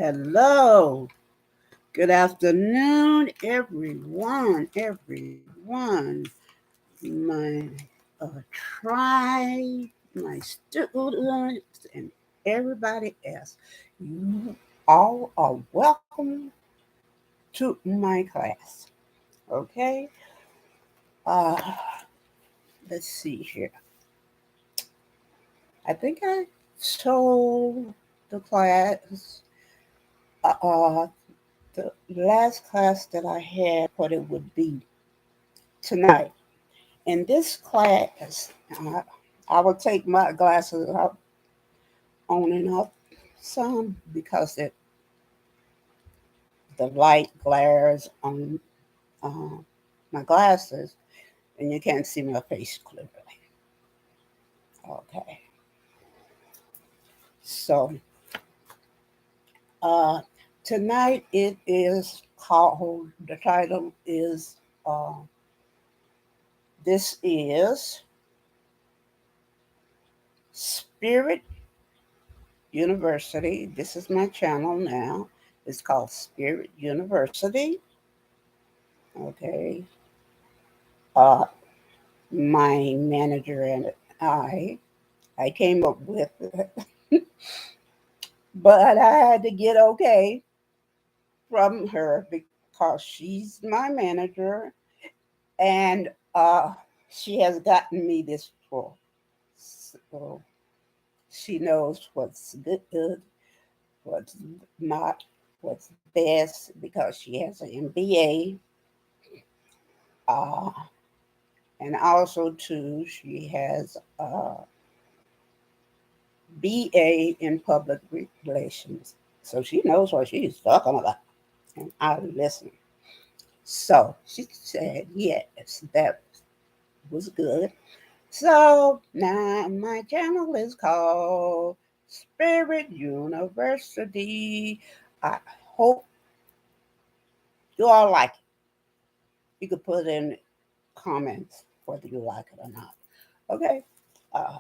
Hello. Good afternoon, everyone. My tribe, my students, and everybody else. You all are welcome to my class. Okay. Uh, let's see here. I think I told the class, uh, the last class that I had, what it would be tonight. In this class, I will take my glasses up on and off some because the light glares on uh, my glasses and you can't see my face clearly. Okay, so uh, tonight it is called, the title is, uh, this is Spirit University. This is my channel now. It's called Spirit University. Okay. Uh, my manager and I came up with it, but I had to get okay from her because she's my manager and she has gotten me this for. So she knows what's good, what's not, what's best because she has an MBA. Uh, and also too, she has BA in public relations. So she knows what she's talking about. And I listen. So she said, yes, that was good. So now my channel is called Spirit University. I hope you all like it. You could put in comments whether you like it or not. Okay. Uh,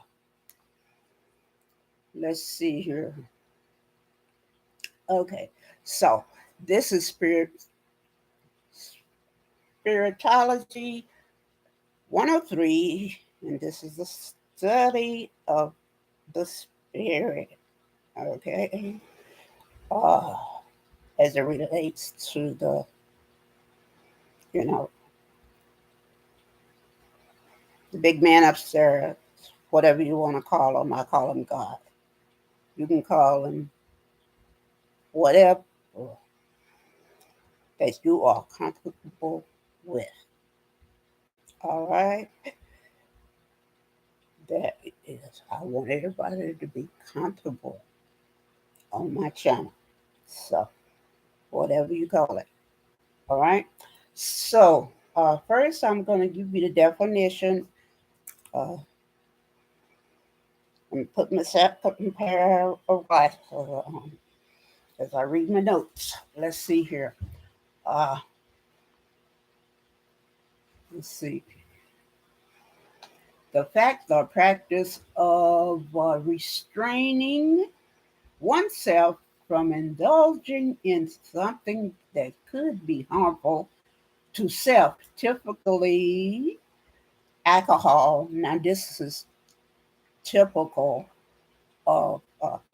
let's see here. Okay. So this is Spiritology 103, and this is the study of the spirit, okay? Uh, as it relates to you know, the big man upstairs, whatever you want to call him, I call him God. You can call him whatever that you are comfortable with, all right? That is, I want everybody to be comfortable on my channel. So, whatever you call it. All right. So, first, I'm going to give you the definition. Uh, I'm put myself putting a pair of glasses on as I read my notes. Let's see here. Uh, let's see. The fact or practice of restraining oneself from indulging in something that could be harmful to self, typically alcohol. Now, this is typical of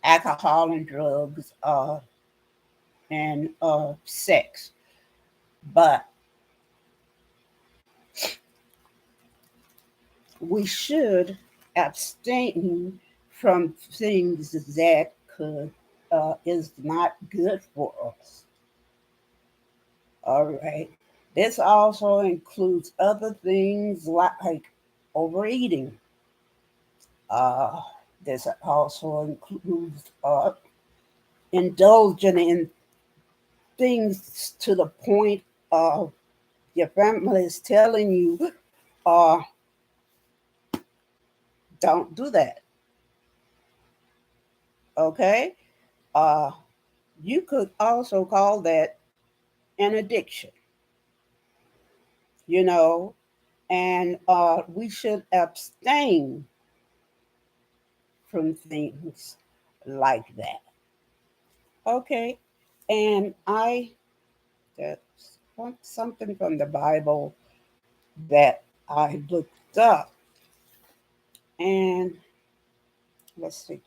alcohol and drugs and sex. But we should abstain from things that could is not good for us. All right. This also includes other things like overeating. Uh, this also includes indulging in things to the point of your family is telling you, uh, don't do that. Okay? Uh, you could also call that an addiction, you know, and we should abstain from things like that. Okay? And that's something from the Bible that I looked up. And let's see.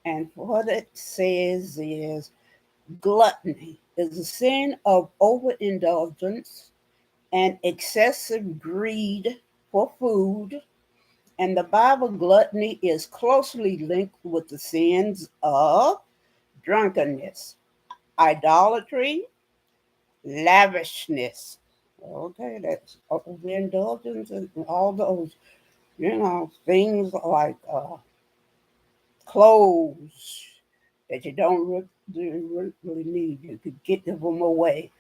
And what it says is gluttony is a sin of overindulgence and excessive greed for food. And the Bible, gluttony is closely linked with the sins of drunkenness, idolatry, lavishness. Okay, that's overindulgence and all those, things like clothes that you don't really need. You could get them away.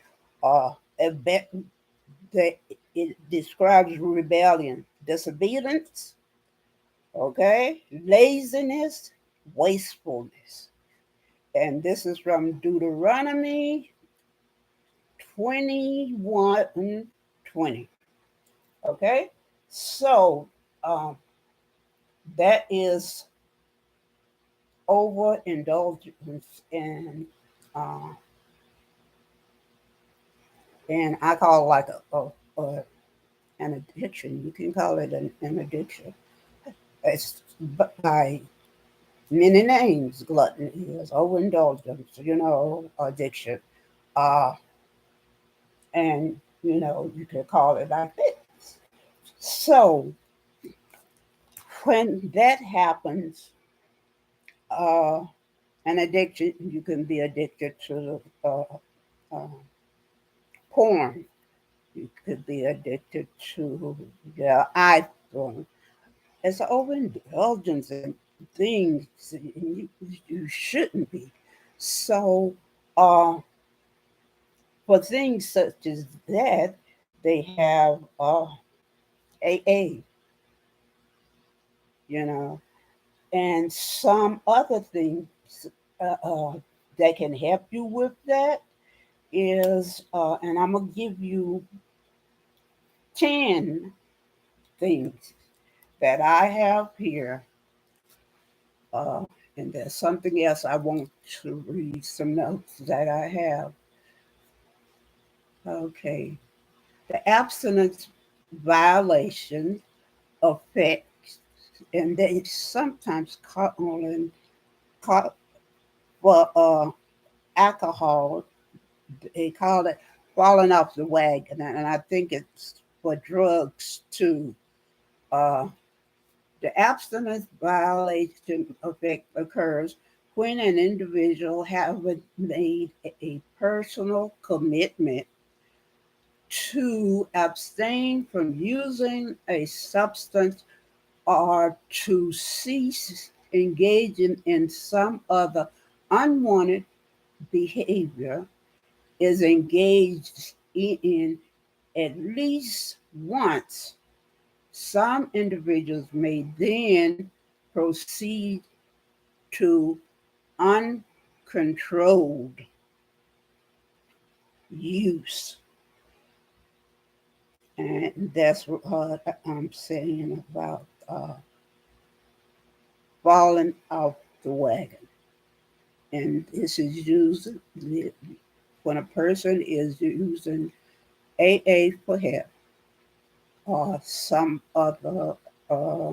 A bet that it describes rebellion, disobedience, okay, laziness, wastefulness. And this is from Deuteronomy 21:20. Okay, so um, that is overindulgence uh, and I call it like an addiction. You can call it an addiction. It's by many names. Gluttony is overindulgence, addiction. Uh, and, you can call it like this. So when that happens, uh, an addiction, you can be addicted to uh, porn. You could be addicted to your iPhone. It's overindulgence in things you shouldn't be. So, for things such as that, they have AA, you know, and some other things uh, uh, that can help you with that is, and I'm going to give you 10 things that I have here. Uh, and there's something else I want to read some notes that I have. Okay. The abstinence violation affects, and they sometimes call for alcohol. They call it falling off the wagon, and I think it's for drugs too. Uh, the abstinence violation effect occurs when an individual hasn't made a personal commitment to abstain from using a substance or to cease engaging in some other unwanted behavior is engaged in at least once. Some individuals may then proceed to uncontrolled use. And that's what I'm saying about falling off the wagon. And this is used when a person is using AA for help or some other uh,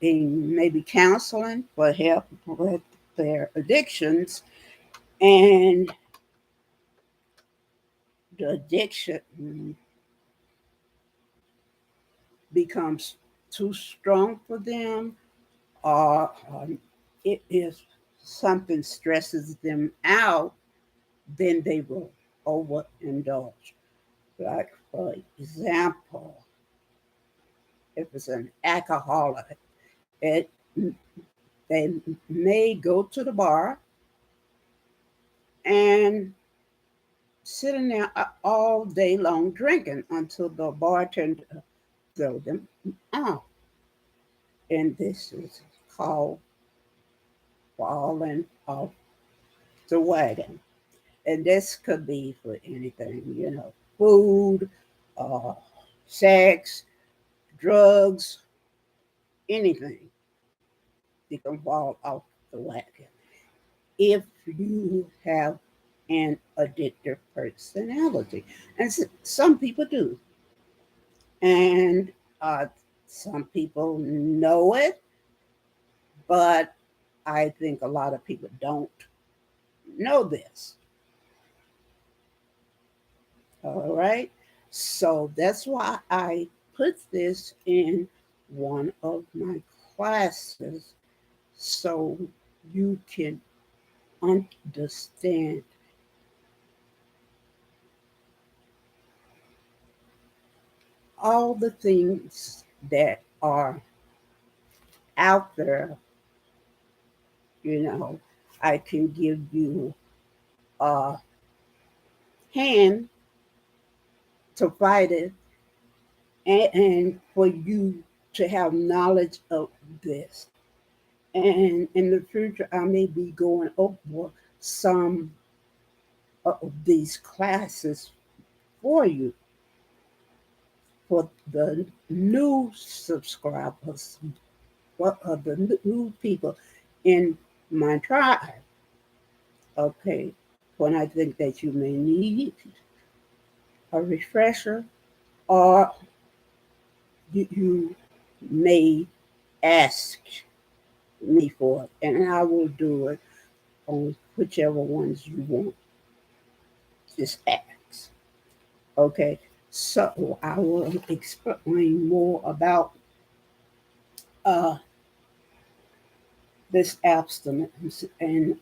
thing, maybe counseling for help with their addictions. And the addiction becomes too strong for them, or it is something stresses them out, then they will overindulge. Like, for example, if it's an alcoholic, it, they may go to the bar and sitting there all day long drinking until the bartender throw them out. And this is called falling off the wagon. And this could be for anything, food, uh, sex, drugs, anything. You can fall off the wagon. if you have an addictive personality. And some people do. And uh, some people know it, but I think a lot of people don't know this. All right. So that's why I put this in one of my classes so you can understand all the things that are out there. You know, I can give you a hand to fight it, and for you to have knowledge of this. And in the future, I may be going over some of these classes for you for the new subscribers, what are the new people in my tribe. Okay, when I think that you may need a refresher, or you may ask me for it, and I will do it on whichever ones you want. Just ask. Okay, so I will explain more about uh, this abstinence and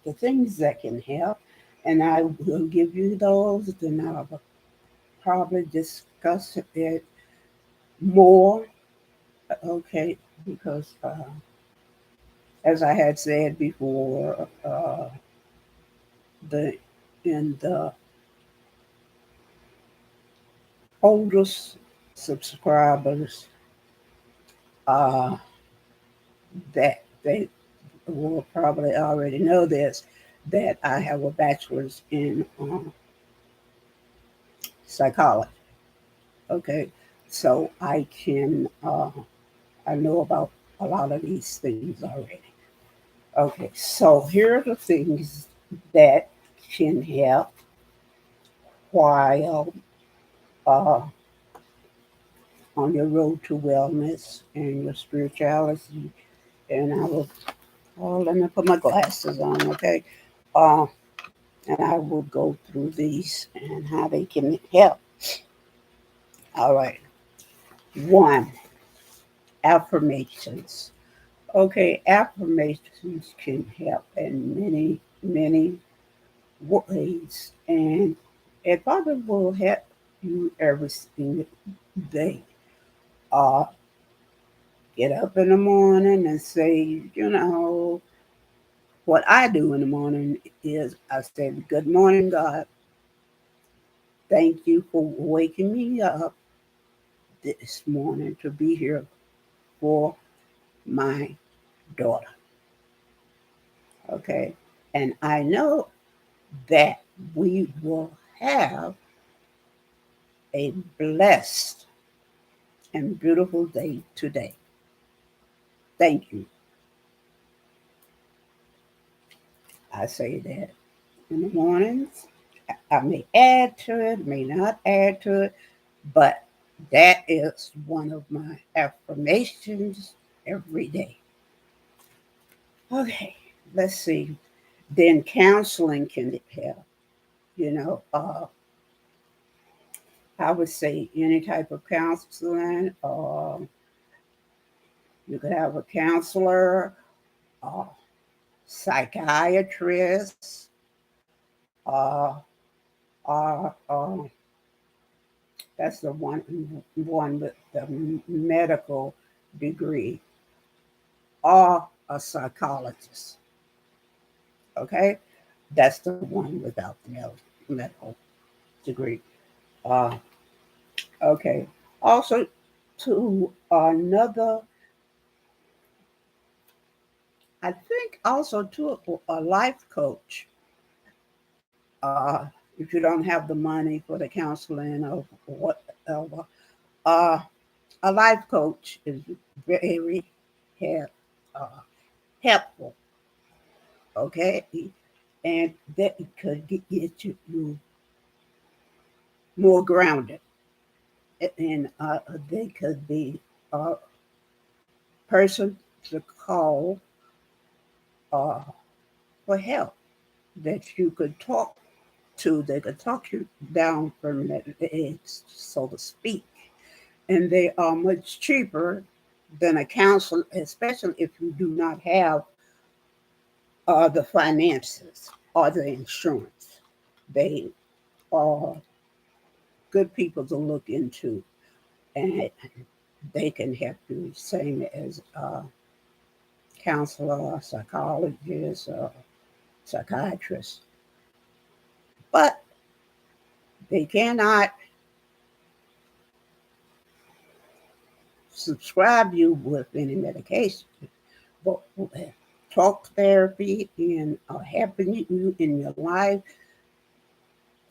the things that can help, and I will give you those. Then I'll probably discuss it more. Okay, because as I had said before, the in the oldest subscribers, uh, that they will probably already know this, that I have a bachelor's in psychology. Okay, so I know about a lot of these things already. Okay, so here are the things that can help while uh, on your road to wellness and your spirituality. And I will, oh, let me put my glasses on, okay? Uh, and I will go through these and how they can help. All right. One, affirmations. Okay, affirmations can help in many, many ways, and it probably will help you every single day. Uh, get up in the morning and say, what I do in the morning is I say, "Good morning, God. Thank you for waking me up this morning to be here for my daughter." Okay, and I know that we will have a blessed and beautiful day today. Thank you. I say that in the mornings. I may add to it, may not add to it, but that is one of my affirmations every day. Okay, let's see. Then counseling can help. You know, I would say any type of counseling. You could have a counselor, a psychiatrist, uh, that's the one with the medical degree, or a psychologist. Okay, that's the one without the medical degree. Uh, okay. Also, to another, I think also to a life coach. If you don't have the money for the counseling or whatever, uh, a life coach is very help, uh, helpful. okay? And that could get you more grounded. And they could be a person to call uh, for help that you could talk to. They could talk you down from that edge, so to speak. And they are much cheaper than a counselor, especially if you do not have the finances or the insurance. They are good people to look into, and they can help you, same as a counselor, psychologist, or psychiatrist. But they cannot subscribe you with any medication. But talk therapy and helping you in your life,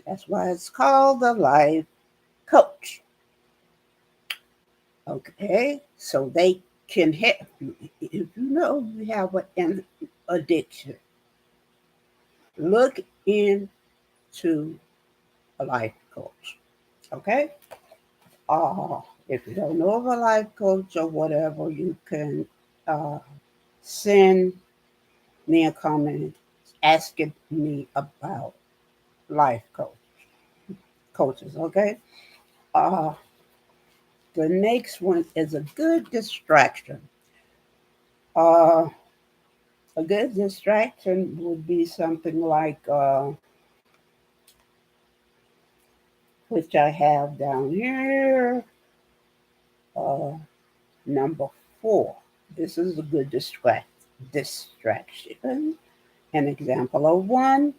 that's why it's called the life coach. Okay, so they can help you. If you know you have an addiction, look into a life coach. Okay, if you don't know of a life coach or whatever, you can uh, send me a comment asking me about life coaches. Okay, uh, the next one is a good distraction. Uh, a good distraction would be something like, which I have down here, uh, number 4. This is a good distraction. An example of one,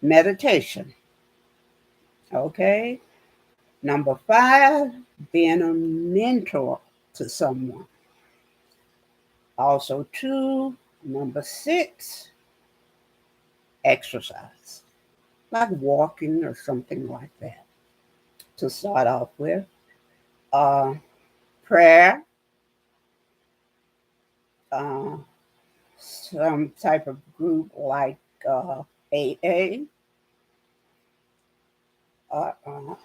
meditation. Okay. Number 5, being a mentor to someone. Also, 2, number 6, exercise, like walking or something like that to start off with. Uh, prayer, uh, some type of group like AA, uh, uh,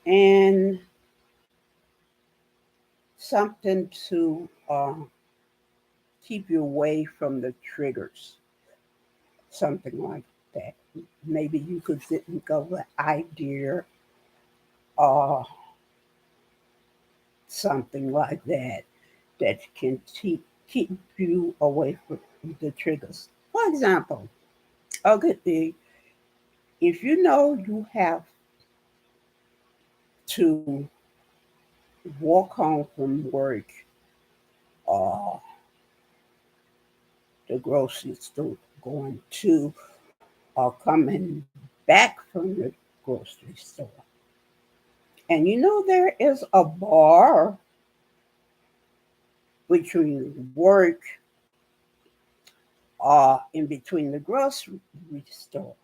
and something to keep you away from the triggers, something like that. Maybe you could think of an idea or something like that that can keep you away from the triggers. For example, okay, if you know you have to walk home from work or the grocery store, going to or coming back from the grocery store, and you know there is a bar between work or in between the grocery store,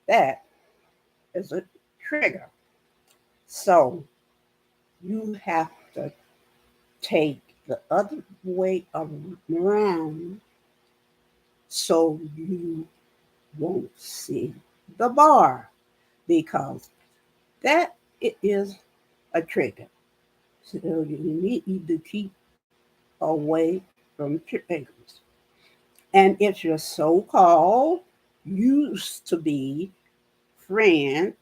that is a trigger. So you have to take the other way around so you won't see the bar, because that is a trigger. So you need to keep away from triggers. And if your so called used to be friend,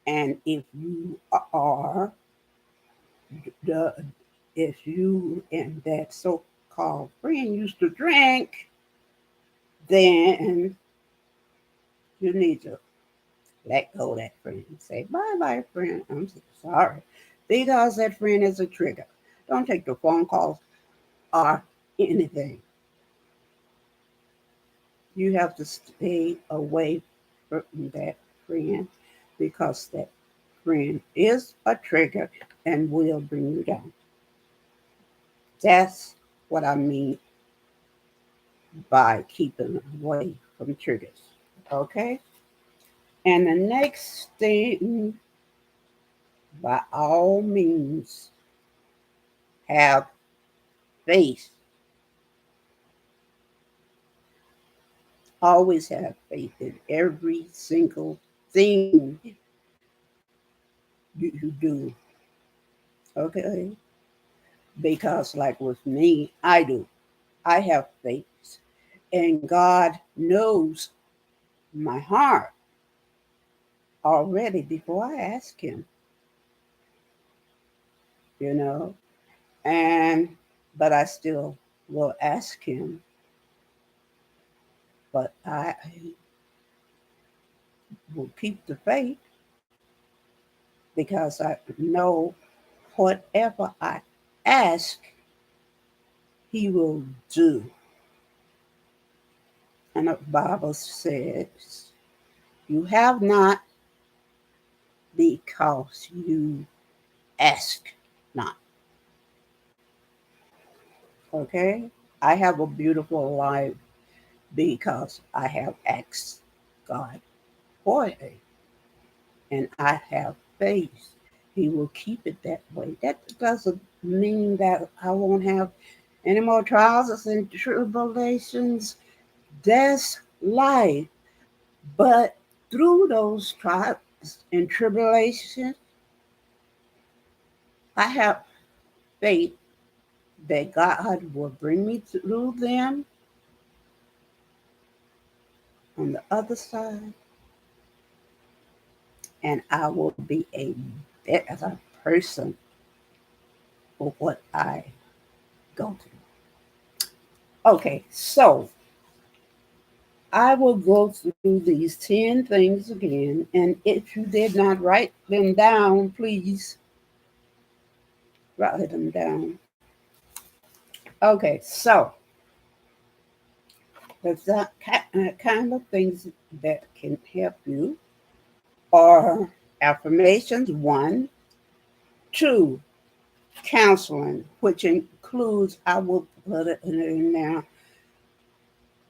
and are the if you and that so called friend used to drink, then you need to let go of that friend and say, bye bye, friend. I'm so sorry. Because that friend is a trigger. Don't take the phone calls or anything. You have to stay away from that friend, because that friend is a trigger and will bring you down. That's what I mean by keeping away from triggers. Okay? And the next thing, by all means, have faith Always have faith in every single thing you do. Okay? Because, like with me, I have faith. And God knows my heart already before I ask Him, you know? And, but I still will ask Him. But I will keep the faith because I know whatever I ask, He will do. And the Bible says, you have not because you ask not. Okay? I have a beautiful life because I have asked God for it. And I have faith. He will keep it that way. That doesn't mean that I won't have any more trials and tribulations. That's life. But through those trials and tribulations, I have faith that God will bring me through them on the other side, and I will be a better person for what I go through. Okay, so I will go through these 10 things again, and if you did not write them down, please write them down. Okay, so the kind of things that can help you are affirmations, one, two, counseling, which includes, I will put it in there,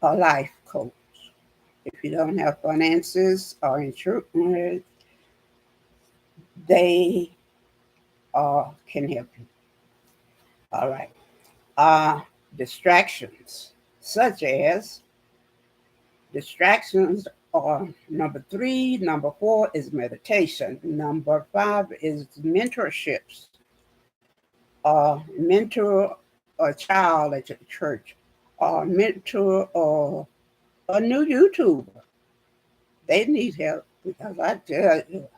a life coach. If you don't have finances or insurance, they can help you. All right. Distractions, such as distractions are number three. Number four is meditation. Number five is mentorships. Mentor a child at your church, or mentor a new YouTuber. They need help because I tell you,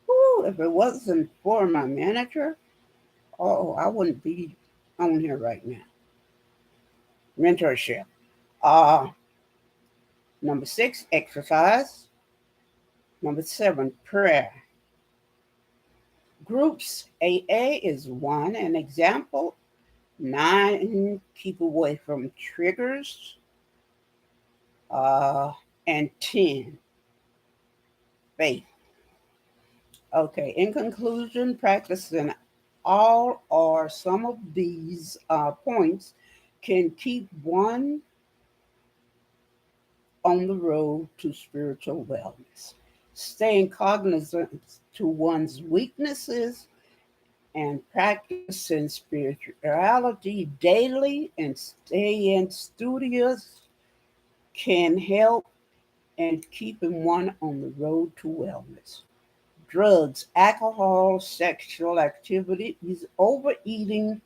whew, if it wasn't for my manager, oh, I wouldn't be on here right now. Mentorship. Uh, Number six, exercise. Number seven, prayer. Groups, AA is one. An example. Nine, keep away from triggers. And 10, faith. Okay, in conclusion, practicing all or some of these points can keep one on the road to spiritual wellness. Staying cognizant to one's weaknesses and practicing spirituality daily and staying studious can help in keeping one on the road to wellness. Drugs, alcohol, sexual activities, overeating,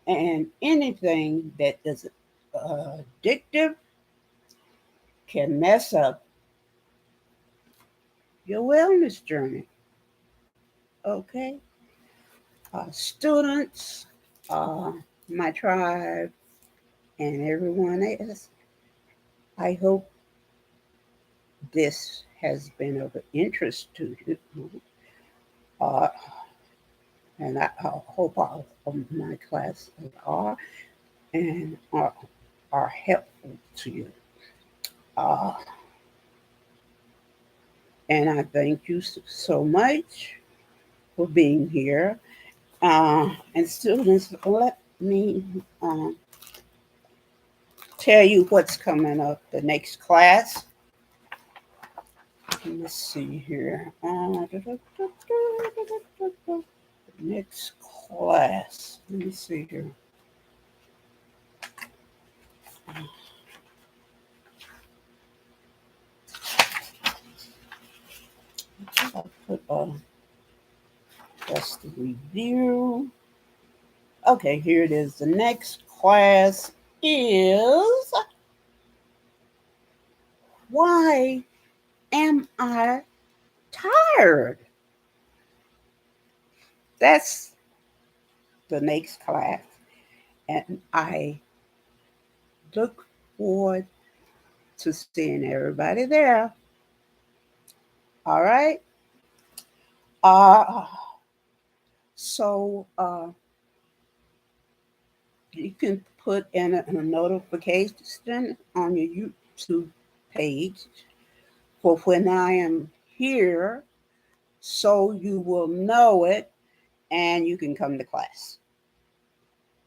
and anything that is addictive can mess up your wellness journey. Okay? Students, my tribe, and everyone else, I hope this has been of interest to you. Uh, and I hope all of my classes are and are helpful to you. Uh, and I thank you so much for being here. And students, let me tell you what's coming up the next class. Let's see here. Next class. Let me see here. just to review. Okay, here it is. The next class is Why Am I Tired? That's the next class. And I look forward to seeing everybody there. All right. Uh, so you can put in a notification on your YouTube page for when I am here so you will know it and you can come to class.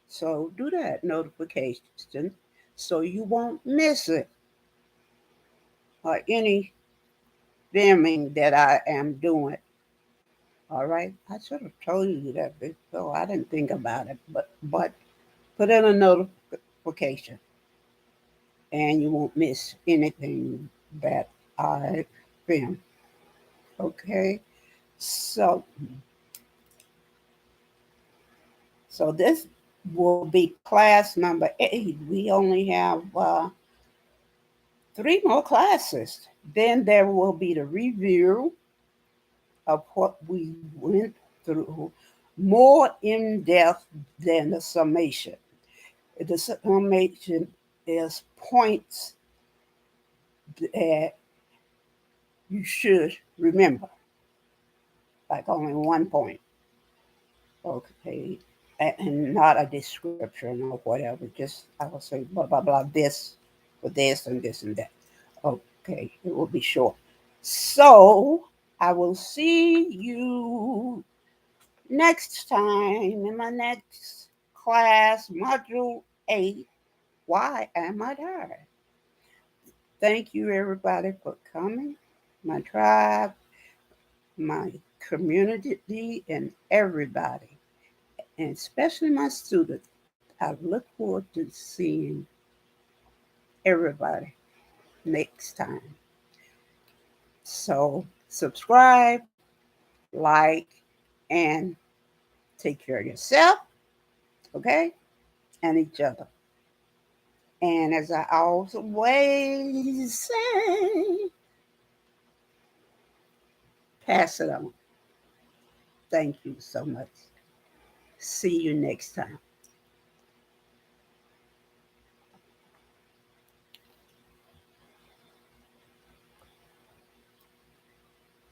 So do that notification so you won't miss it or any filming that I am doing. All right. I should have told you that before. I didn't think about it, but put in a notification and you won't miss anything that I film. Okay. So so this will be class number 8. We only have 3 more classes. Then there will be the review of what we went through, more in depth than the summation. The summation is points that you should remember, like only 1 point, okay, and not a description or whatever. Just I will say blah blah blah this for this and this and that. Okay, it will be short. So I will see you next time in my next class, Module 8. Why am I tired? Thank you, everybody, for coming. My tribe, my community, and everybody, and especially my students. I look forward to seeing everybody next time. So, subscribe, like, and take care of yourself, okay, and each other. And as I always say, pass it on. Thank you so much. See you next time.